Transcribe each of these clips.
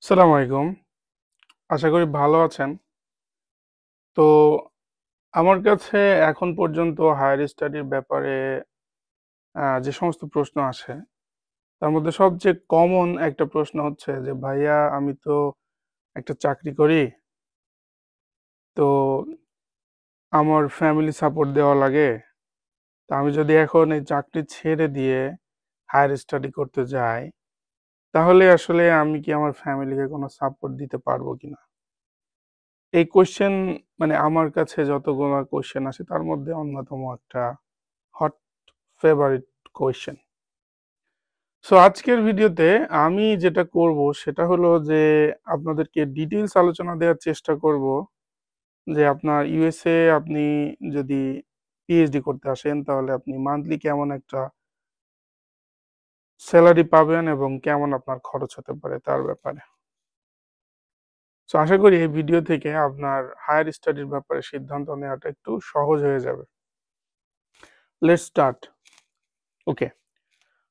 আসসালামু আলাইকুম। আশা করি ভালো আছেন। তো আমার কাছে এখন পর্যন্ত হায়ার স্টাডির ব্যাপারে যে সমস্ত প্রশ্ন আসে, তার মধ্যে সবচেয়ে কমন একটা প্রশ্ন হচ্ছে যে, "ভাইয়া আমি তো একটা চাকরি করি। তো আমার ফ্যামিলি সাপোর্ট দেওয়া লাগে। তো আমি যদি এখন এই চাকরি ছেড়ে দিয়ে হায়ার স্টাডি করতে যাই, তাহলে আসলে আমি কি আমার ফ্যামিলিকে কোনো সাপোর্ট দিতে পারবো কিনা?" এই কোয়েশ্চেন মানে আমার কাছে যতগুলা কোয়েশ্চেন আসে তার মধ্যে অন্যতম একটা হট ফেভারিট কোয়েশ্চেন। সো আজকের ভিডিওতে আমি যেটা করব সেটা হলো যে আপনাদেরকে ডিটেইলস আলোচনা দেওয়ার চেষ্টা করব যে আপনার ইউএসএ আপনি যদি পিএইচডি করতে আসেন তাহলে আপনি মান্থলি কেমন একটা স্যালারি পাবেন এবং কেমন আপনার খরচ হতে পারে তার ব্যাপারে। সো আশা করি এই ভিডিও থেকে আপনার হায়ার স্টাডির ব্যাপারে সিদ্ধান্ত নেওয়াটা একটু সহজ হয়ে যাবে। Let's start. Okay.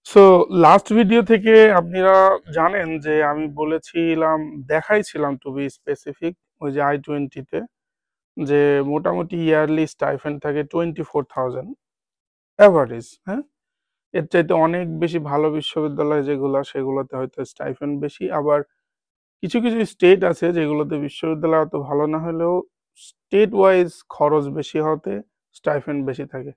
So last video থেকে আপনারা জানেন যে আমি বলেছিলাম দেখাইছিলাম টু বি স্পেসিফিক ওই যে I-20 তে যে মোটামুটি ইয়ারলি স্টাইফেন্ড থাকে 24,000 এভারেজ, হ্যাঁ? এর চাইতে অনেক বেশি ভালো বিশ্ববিদ্যালয় যেগুলা সেগুলোতে হয়তো স্টাইফেন্ড বেশি, আবার কিছু কিছু স্টেট আছে যেগুলোতে বিশ্ববিদ্যালয় অত ভালো না হলেও স্টেট ওয়াইজ খরচ বেশি হতে স্টাইফেন্ড বেশি থাকে।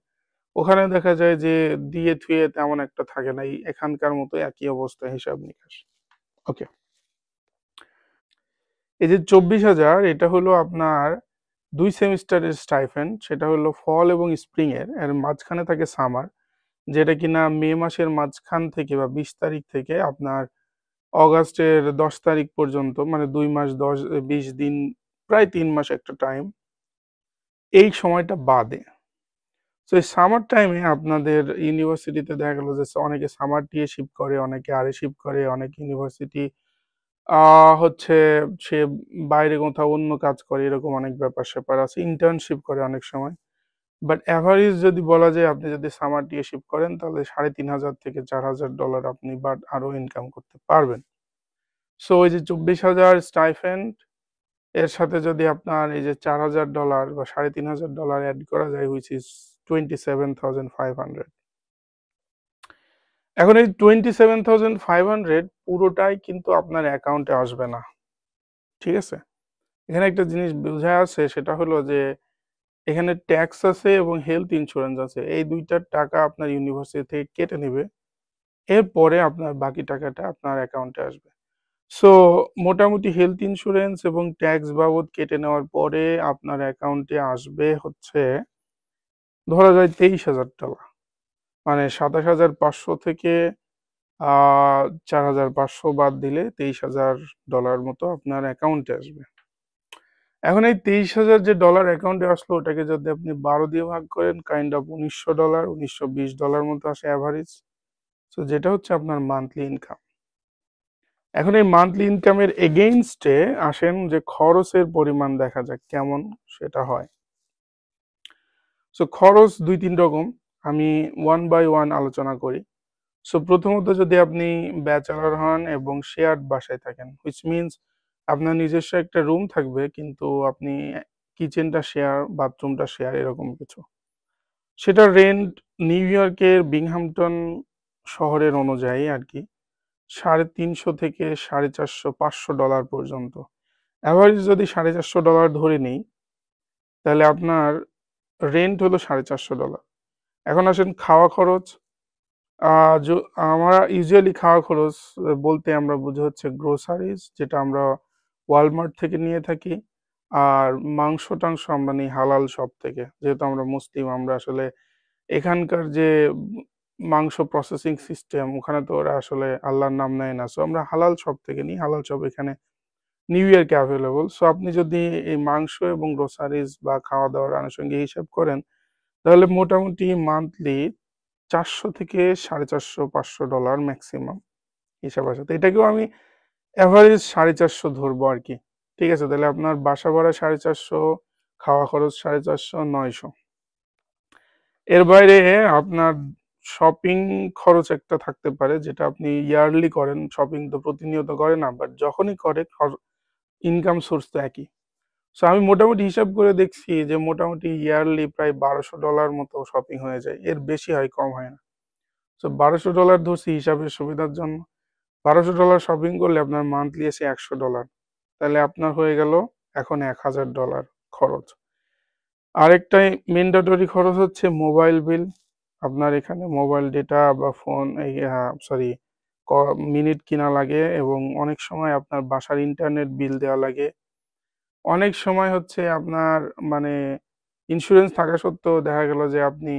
ওখানে দেখা যায় যে দিয়ে থুয়ে তেমন একটা থাকে না, এখানকার মতো একই অবস্থা হিসাব নিকাশ। ওকে, এই যে 24,000 এটা হলো আপনার 2 সেমিস্টারের স্টাইফেন্ড, সেটা হলো ফল এবং স্প্রিং এর মাঝখানে থাকে সামার, যেটা কিনা মে মাসের মাঝখান থেকে বা 20 তারিখ থেকে আপনার অগাস্টের 10 তারিখ পর্যন্ত, মানে 2 মাস 20 দিন, প্রায় 3 মাস একটা টাইম, এই সময়টা বাদে। তো এই সামার টাইমে আপনাদের ইউনিভার্সিটিতে দেখা গেল যে অনেকে সামার টিএশিপ করে, অনেকে আরএশিপ করে, অনেক ইউনিভার্সিটি হচ্ছে সে বাইরে কোথাও অন্য কাজ করে, এরকম অনেক ব্যাপার-স্যাপার আছে। ইন্টার্নশিপ করে অনেক সময়। বাট এভারেজ যদি বলা যায় আপনি যদি সামার টিএশিপ করেন তাহলে $3,500 থেকে $4,000 আপনি বাট আরো ইনকাম করতে পারবেন। সো ওই যে 24,000 স্টাইফেন্ড এর সাথে যদি আপনার এই যে $4,000 বা $3,500 এড করা যায় হুইচ ইজ 27,500। এখন এই 27,500 পুরোটাই কিন্তু আপনার অ্যাকাউন্টে আসবে না। ঠিক আছে? এখানে একটা জিনিস বোঝা আছে সেটা হলো যে এখানে ট্যাক্স আছে এবং হেলথ ইন্সুরেন্স আছে। এই ২ টার টাকা আপনার ইউনিভার্সিটি থেকে কেটে নিবে। এরপরে আপনার বাকি টাকাটা আপনার অ্যাকাউন্টে আসবে। সো মোটামুটি হেলথ ইন্সুরেন্স এবং ট্যাক্স বাবদ কেটে নেওয়ার পরে আপনার অ্যাকাউন্টে আসবে হচ্ছে ধরা যায় $23,000। মানে ২৭,৫০০ থেকে আ ৪,৫০০ বাদ দিলে $23,000 মতো আপনার অ্যাকাউন্টে আসবে। এখন এই 23,000 যে ডলার অ্যাকাউন্টে আসলো ওটাকে যদি আপনি 12 দিয়ে ভাগ করেন কাইন্ড অফ $1,900 $1,920 মতো আসে এভারেজ। সো যেটা হচ্ছে আপনার মান্থলি ইনকাম। এখন এই মান্থলি ইনকামের এগেইনস্ট এ আসেন যে খরচের পরিমাণ দেখা যাক কেমন সেটা হয়। সো খরচ ২-৩ রকম। আমি ওয়ান বাই ওয়ান আলোচনা করি। সো প্রথমত যদি আপনি ব্যাচেলর হন এবং শেয়ার্ড বাসায় থাকেন, হুইচ মিনস আপনার নিজস্ব একটা রুম থাকবে কিন্তু আপনি কিচেনটা শেয়ার, বাথরুমটা শেয়ার, এরকম কিছু। সেটার রেন্ট নিউ ইয়র্কের বিংহামটন শহরের অনুযায়ী আরকি $350 থেকে $450-500 পর্যন্ত। এভারেজ যদি $450 ধরে নেই, তাহলে আপনার রেন্ট হলো $450। এখন আসেন খাওয়া খরচ। আ য আমরা ইউজুয়ালি খাওয়া খরচ বলতে আমরা বুঝি হচ্ছে গ্রোসারিস, যেটা আমরা ওয়ালমার্ট থেকে নিয়ে থাকি। আর মাংস-টাংস আমরা নিই হালাল শপ থেকে। যেহেতু আমরা মুসলিম, আমরা আসলে এখানকার যে মাংস প্রসেসিং সিস্টেম, ওখানে তো ওরা আসলে আল্লাহর নাম নেয় না। সো আমরা হালাল শপ থেকে নিই। হালাল শপ এখানে নিউ ইয়র্কে এভেইলেবল। সো আপনি যদি এই মাংস এবং গ্রোসারিস বা খাওয়া-দাওয়ার আনুষঙ্গিক হিসাব করেন, তাহলে মোটামুটি মান্থলি 400 থেকে $450-500 ম্যাক্সিমাম হিসাব আসে। তো এটাকেও আমি এভারেজ 450 ধরবো আরকি। ঠিক আছে? তাহলে আপনার বাসা ভাড়া 450, খাওয়া খরচ 450, 900। এর বাইরে আপনার শপিং খরচ একটা থাকতে পারে যেটা আপনি ইয়ারলি করেন, শপিং তো প্রতিনিয়ত করে না, বাট যখনই করে ইনকাম সোর্স তো একই। সো আমি মোটামুটি হিসাব করে দেখছি যে মোটামুটি ইয়ারলি প্রায় $1200 মতো শপিং হয়ে যায়, এর বেশি হয়, কম হয় না। সো $1200 ধরছি হিসাবের সুবিধার জন্য। $1200 শপিং করলে আপনার মান্থলি এসে $100, তাহলে আপনার হয়ে গেল এখন $1000 খরচ। আরেকটাই ম্যান্ডেটরি খরচ হচ্ছে মোবাইল বিল। আপনার এখানে মোবাইল ডেটা বা ফোন সরি মিনিট কিনা লাগে, এবং অনেক সময় আপনার বাসার ইন্টারনেট বিল দেওয়া লাগে। অনেক সময় হচ্ছে আপনার মানে ইন্স্যুরেন্স থাকা সত্ত্বেও দেখা গেল যে আপনি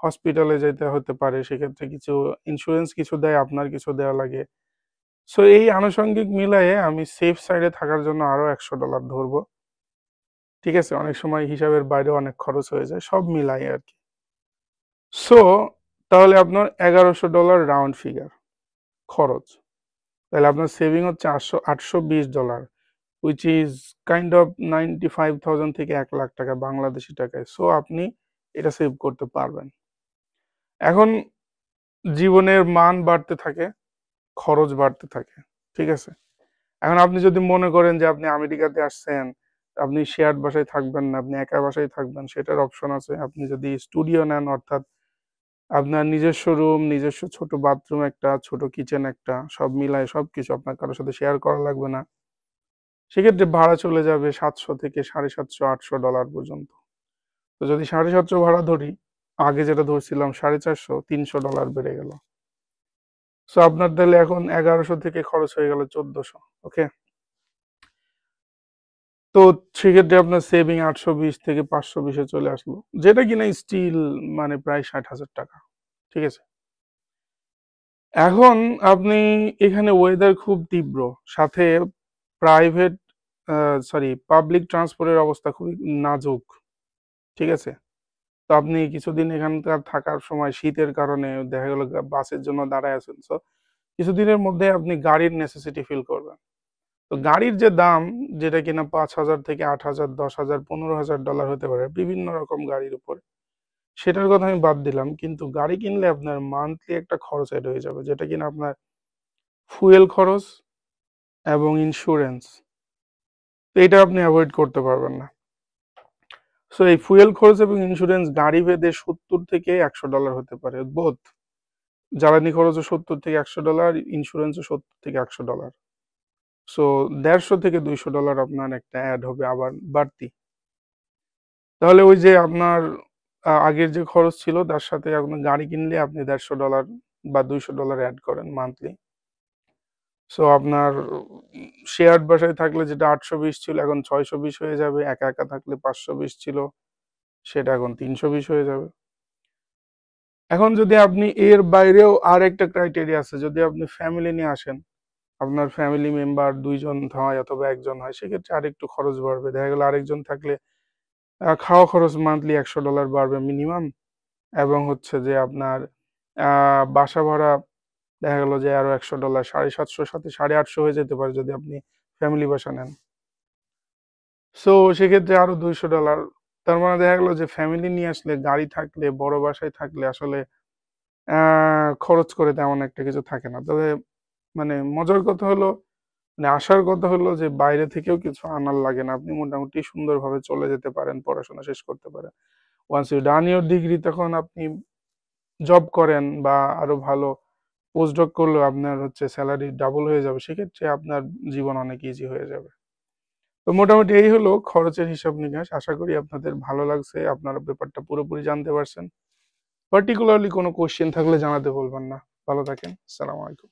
হসপিটালে যেতে হতে পারে, সেক্ষেত্রে কিছু ইন্স্যুরেন্স কিছু দেয়, আপনার কিছু দেওয়া লাগে। সো এই আনুষঙ্গিক মিলায়ে আমি সেফ সাইডে থাকার জন্য আরো $100 ধরবো। ঠিক আছে, অনেক সময় হিসাবের বাইরে অনেক খরচ হয়ে যায়, সব মিলাই আর কি। সো তাহলে আপনার $1100 রাউন্ড ফিগার খরচ। তাহলে আপনার সেভিং হচ্ছে $820, উইচ ইজ কাইন্ড অফ 95,000 থেকে $1,00,000 বাংলাদেশি টাকায়। সো আপনি এটা সেভ করতে পারবেন। এখন জীবনের মান বাড়তে থাকে, খরচ বাড়তে থাকে, ঠিক আছে। এখন আপনি যদি মনে করেন যে আপনি আমেরিকাতে আসছেন, আপনি শেয়ার্ড বাসায় থাকবেন না, আপনি একা বাসায় থাকবেন, সেটার অপশন আছে। আপনি যদি স্টুডিও নেন, অর্থাৎ আপনার নিজস্ব রুম, নিজস্ব ছোট বাথরুম একটা, ছোট কিচেন একটা, সব মিলায় সবকিছু, আপনার কারোর সাথে শেয়ার করা লাগবে না, সেক্ষেত্রে ভাড়া চলে যাবে 700 থেকে 750, $800 পর্যন্ত। তো যদি 750 ভাড়া ধরি, আগে যেটা ধরছিলাম 450, $300 বেড়ে গেল। সো আপনার তাহলে এখন 1100 থেকে খরচ হয়ে গেল 1400। ওকে, তো সেক্ষেত্রে আপনার সেভিং 820 থেকে 520-এ চলে আসলো, যেটা কিনা স্টিল মানে প্রায় 60,000 টাকা। ঠিক আছে, এখন আপনি এখানে ওয়েদার খুব তীব্র, সাথে প্রাইভেট পাবলিক ট্রান্সপোর্টের অবস্থা খুবই নাজুক। ঠিক আছে, তো আপনি কিছুদিন এখানকার থাকার সময় শীতের কারণে দেখা গেল বাসের জন্য দাঁড়ায় আছেন। সো কিছুদিনের মধ্যে আপনি গাড়ির নেসেসিটি ফিল করবেন। তো গাড়ির যে দাম, যেটা কিনা 5,000 থেকে 8,000, 10,000, $15,000 হতে পারে বিভিন্ন রকম গাড়ির উপরে, সেটার কথা আমি বাদ দিলাম। কিন্তু গাড়ি কিনলে আপনার মান্থলি একটা খরচ অ্যাড হয়ে যাবে, যেটা কিনা আপনার ফুয়েল খরচ এবং ইন্স্যুরেন্স। তো এটা আপনি অ্যাভয়েড করতে পারবেন না। সো এই ফুয়েল খরচ এবং ইন্স্যুরেন্স গাড়ি ভেদে 70 থেকে $100 হতে পারে বোধ। জ্বালানি খরচও 70 থেকে $100, ইন্স্যুরেন্সও 70 থেকে $100। সো 150 থেকে $200 আপনার একটা অ্যাড হবে আবার বাড়তি। তাহলে ওই যে আপনার আগের যে খরচ ছিল তার সাথে আপনার গাড়ি কিনলে আপনি $150 বা $200 অ্যাড করেন মান্থলি। সো আপনার শেয়ার্ড বাসায় থাকলে যেটা 820 ছিল এখন 620 হয়ে যাবে, একা একা থাকলে 520 ছিল সেটা এখন 320 হয়ে যাবে। এখন যদি আপনি এর বাইরেও আর একটা ক্রাইটেরিয়া আছে, যদি আপনি ফ্যামিলি নিয়ে আসেন, আপনার ফ্যামিলি মেম্বার 2 জন হয় অথবা 1জন হয়, সেক্ষেত্রে আরেকটু খরচ বাড়বে। দেখা গেল আরেকজন থাকলে খাওয়া খরচ মান্থলি $100 বাড়বে মিনিমাম, এবং হচ্ছে যে আপনার বাসা ভাড়া দেখা গেল যে আরো $100, 750 সাথে 850 হয়ে যেতে পারে যদি আপনি ফ্যামিলি বাসা নেন। সো সেক্ষেত্রে আরো $200। তার মানে দেখা গেল যে ফ্যামিলি নিয়ে আসলে, গাড়ি থাকলে, বড় বাসায় থাকলে আসলে খরচ করে তেমন একটা কিছু থাকে না। তবে মানে মজার কথা হলো, মানে আসার কথা হলো যে বাইরে থেকেও কিছু আনার লাগে না, আপনি মোটামুটি সুন্দরভাবে চলে যেতে পারেন, পড়াশোনা শেষ করতে পারেন। Once you done your degree, তখন আপনি জব করেন বা আরো ভালো পোস্ট ডক করলেও আপনার হচ্ছে স্যালারি ডাবল হয়ে যাবে, সেক্ষেত্রে আপনার জীবন অনেক ইজি হয়ে যাবে। তো মোটামুটি এই হলো খরচের হিসাব নিকাশ। আশা করি আপনাদের ভালো লাগছে, আপনারা ব্যাপারটা পুরোপুরি জানতে পারছেন। পার্টিকুলারলি কোনো কোশ্চেন থাকলে জানাতে বলবেন না। ভালো থাকেন, আসসালামু আলাইকুম।